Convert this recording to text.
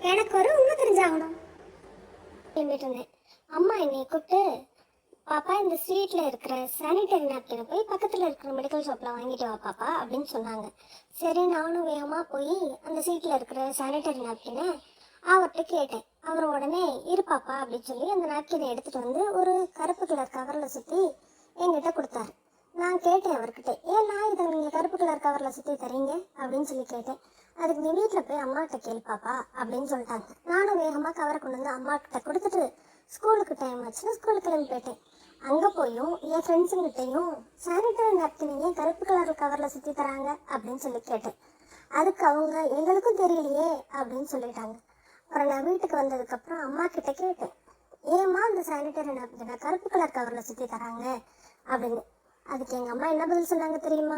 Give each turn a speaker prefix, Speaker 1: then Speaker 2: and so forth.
Speaker 1: எனக்கு ஒரு உண்மை தெரிஞ்சாகணும் சொல்லிட்டு இருந்தேன். அம்மா என்னை கூப்பிட்டு, பாப்பா இந்த ஸ்ட்ரீட்டில் இருக்கிற சானிடரி நாப்கினை போய் பக்கத்தில் இருக்கிற மெடிக்கல் ஷாப்பில் வாங்கிட்டு வா பாப்பா அப்படின்னு சொன்னாங்க. சரி, நானும் வேகமாக போய் அந்த சீட்டில் இருக்கிற சானிடரி நாப்கினை அவர்கிட்ட கேட்டேன். அவர் உடனே இரு பாப்பா அப்படின்னு சொல்லி அந்த நாப்கினை எடுத்துகிட்டு வந்து ஒரு கருப்பு கலர் கவரில் சுற்றி என்கிட்ட கொடுத்தாரு. நான் கேட்டேன் அவர்கிட்ட, ஏன்னா இதை நீங்கள் கருப்பு கலர் கவரில் சுற்றி தரீங்க அப்படின்னு சொல்லி கேட்டேன். அதுக்கு நீ வீட்டில் போய் அம்மாகிட்ட கேள் பாப்பா அப்படின்னு சொல்லிட்டாங்க. நானும் வேகமாக கவரை கொண்டு வந்து அம்மா கிட்ட கொடுத்துட்டு ஸ்கூலுக்கு டைம் ஆச்சுன்னா ஸ்கூலுக்கு கிளம்பி போயிட்டேன். அங்கே போயும் என் ஃப்ரெண்ட்ஸுங்கிட்டையும் சானிடரி நாப்கினை ஏன் கருப்பு கலர் கவரில் சுற்றி தராங்க அப்படின்னு சொல்லி கேட்டேன். அதுக்கு அவங்க எங்களுக்கும் தெரியலையே அப்படின்னு சொல்லிட்டாங்க. அப்புறம் நான் வீட்டுக்கு வந்ததுக்கப்புறம் அம்மா கிட்ட கேட்டேன், ஏம்மா அந்த சானிடரி நாப்கினை கருப்பு கலர் கவரில் சுற்றி தராங்க அப்படின்னு. அதுக்கு எங்கள் அம்மா என்ன பதில் சொன்னாங்க தெரியுமா?